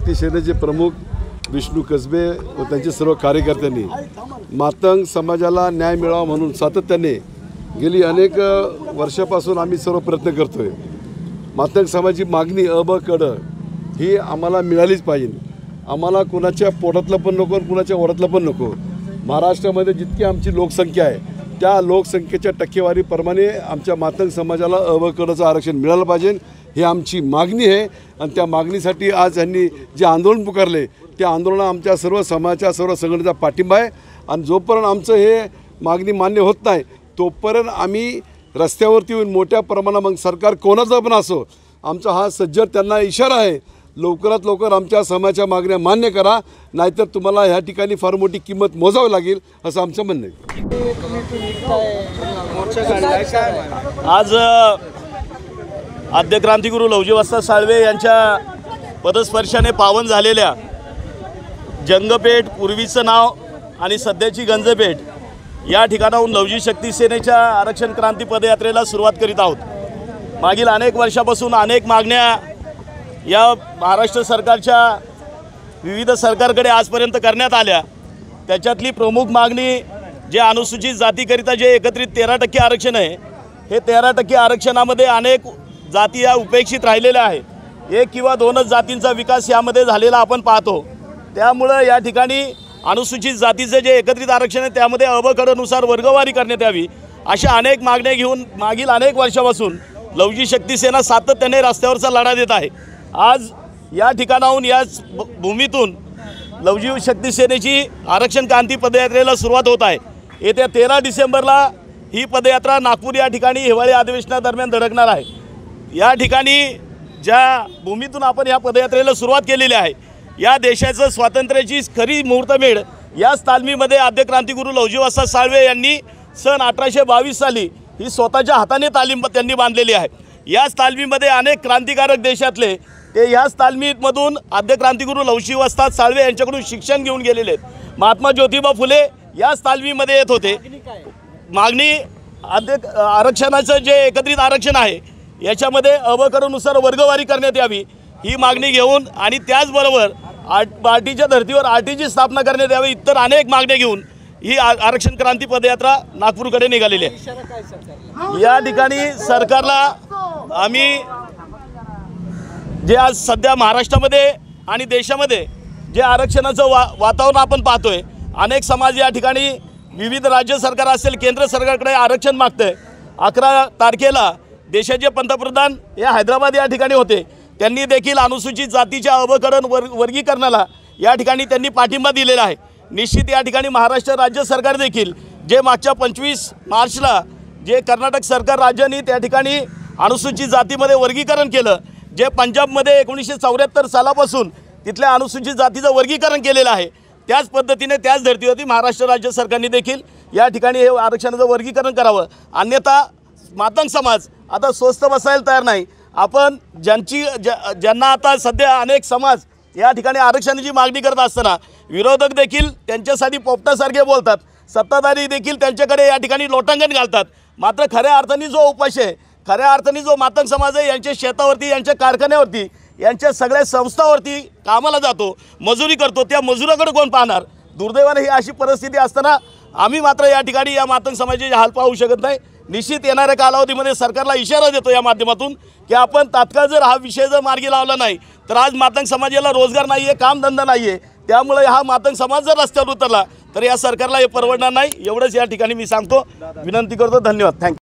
शक्ती सेनेचे प्रमुख विष्णू कसबे व त्यांचे सर्व कार्यकर्त्यांनी मातंग समाजाला न्याय मिळावा म्हणून सातत्याने गेली अनेक वर्षापासून आम्ही सर्व प्रयत्न करतोय। मातंग समाजाची मागणी अ ब क ड ही आम्हाला मिळालीच पाहिजे। आम्हाला कुणाच्या पोटातलं पण नको, कुणाच्या वरातलं पण नको। महाराष्ट्रामध्ये जितकी आमची लोकसंख्या आहे त्या लोकसंख्येच्या टक्केवारीप्रमाणे आमच्या मातंग समाजाला अ ब क डचं आरक्षण मिळालं पाहिजे, ही आमची मागणी आहे। आणि त्या मागणीसाठी आज यांनी जे आंदोलन पुकारले त्या आंदोलनाला आमच्या सर्व समाजाच्या सर्व संघटनेचा पाठिंबा आहे। आणि जोपर्यंत आमचं हे मागणी मान्य होत नाही तोपर्यंत आम्ही रस्त्यावरती येऊन मोठ्या प्रमाणात, मग सरकार कोणाचा पण असो, आमचा हा सज्जर त्यांना इशारा आहे, लवकरात लवकर आमच्या समाजाच्या मागण्या मान्य करा, नाहीतर तुम्हाला ह्या ठिकाणी फार मोठी किंमत मोजावी लागेल असं आमचं म्हणणं आहे। आज आद्य क्रांतिगुरू लवजी वस्ताद साळवे यांच्या पदस्पर्शाने पावन झालेल्या जंगपेठ, पूर्वीचं नाव आणि सध्याची गंजपेठ या ठिकाणाहून लवजी शक्ती सेनेच्या आरक्षण क्रांती पदयात्रेला सुरुवात करीत आहोत। मागील अनेक वर्षापासून अनेक मागण्या या महाराष्ट्र सरकारच्या विविध सरकारकडे आजपर्यंत करण्यात आल्या। त्याच्यातली प्रमुख मागणी जे अनुसूचित जातीकरिता जे एकत्रित 13% आरक्षण आहे, हे 13% आरक्षणामध्ये अनेक जाती या उपेक्षित राहिलेल्या आहेत। एक किंवा दोनच जातींचा विकास यामध्ये झालेला आपण पाहतो। त्यामुळे या ठिकाणी अनुसूचित जातीचे जे एकत्रित आरक्षण आहे त्यामध्ये अ ब क ड नुसार वर्गवारी करण्यात यावी, अशा अनेक मागण्या घेऊन मागील अनेक वर्षापासून लवजी शक्ती सेना सातत्याने रस्त्यावरचा लढा देत आहे। आज या ठिकाणाहून याच भूमीतून लवजी शक्ती सेनेची आरक्षण क्रांती पदयात्रेला सुरुवात होत आहे। येत्या 13 डिसेंबरला ही पदयात्रा नागपूर या ठिकाणी हिवाळी अधिवेशनादरम्यान धडकणार आहे। या ठिकाणी ज्या भूमीतून आपण या पदयात्रेला सुरुवात केलेली आहे, या देशाचं स्वातंत्र्याची खरी मुहूर्तमेढ याच तालमीमध्ये आद्य क्रांतिगुरू लवजी वस्ताद साळवे यांनी सन 1822 साली ही स्वतःच्या हाताने तालीम त्यांनी बांधलेली आहे। याच तालमीमध्ये अनेक क्रांतिकारक देशातले ते याच तालमीमधून आद्य क्रांतिगुरू लवजी वस्ताद साळवे यांच्याकडून शिक्षण घेऊन गेलेले आहेत। महात्मा ज्योतिबा फुले याच तालमीमध्ये येत होते। मागणी आरक्षणाचं जे एकत्रित आरक्षण आहे याच्यामध्ये अ ब क ड नुसार वर्गवारी करण्यात यावी, ही मागणी घेऊन आणि त्याचबरोबर पार्टीच्या धर्तीवर आरटीची स्थापना करण्यात यावी, इतर अनेक मागण्या घेऊन ही आरक्षण क्रांती पदयात्रा नागपूरकडे निघालेली आहे। या ठिकाणी सरकारला आम्ही जे आज सध्या महाराष्ट्रामध्ये आणि देशामध्ये जे आरक्षणाचं वातावरण आपण पाहतोय, अनेक समाज या ठिकाणी विविध राज्य सरकार असेल केंद्र सरकारकडे आरक्षण मागतंय। 11 तारखेला देशाचे पंतप्रधान या हैदराबाद या ठिकाणी होते, त्यांनी देखील अनुसूचित जातीच्या अ ब क ड वर्गीकरणाला या ठिकाणी त्यांनी पाठिंबा दिलेला आहे। निश्चित या ठिकाणी महाराष्ट्र राज्य सरकार देखील जे मागच्या 25 मार्चला जे कर्नाटक सरकार राज्याने त्या ठिकाणी अनुसूचित जातीमध्ये वर्गीकरण केलं, जे पंजाबमध्ये 1974 सालापासून तिथल्या अनुसूचित जातीचं वर्गीकरण केलेलं आहे, त्याच पद्धतीने त्याच धर्तीवरती महाराष्ट्र राज्य सरकारने देखील या ठिकाणी हे आरक्षणाचं वर्गीकरण करावं। अन्यथा मातंग समाज आता स्वस्त बसायला तयार नाही। आपण ज्यांना आता सध्या अनेक समाज या ठिकाणी आरक्षणाची मागणी करत असताना विरोधक देखील त्यांच्यासाठी पोपटासारखे बोलतात, सत्ताधारी देखील त्यांच्याकडे या ठिकाणी लोटांगण घालतात। मात्र खऱ्या अर्थाने जो उपाश आहे, खऱ्या अर्थाने जो मातंग समाज आहे, यांच्या शेतावरती, यांच्या कारखान्यावरती, यांच्या सगळ्या संस्थावरती कामाला जातो, मजुरी करतो, त्या मजुराकडे कोण पाहणार? दुर्दैवाने ही अशी परिस्थिती असताना आम्ही मात्र या ठिकाणी या मातंग समाजाचे हाल पाहू शकत नाही। निश्चित येणाऱ्या कालावधीमध्ये सरकारला इशारा देतो या माध्यमातून की आपण तात्काळ जर हा विषय जर मार्गी लावला नाही तर आज मातंग समाजाला रोजगार नाही आहे, कामधंदा नाही आहे। त्यामुळे हा मातंग समाज जर रस्त्यावर उतरला तर या सरकारला हे परवडणार नाही, एवढंच या ठिकाणी मी सांगतो, विनंती करतो। धन्यवाद, थँक्यू।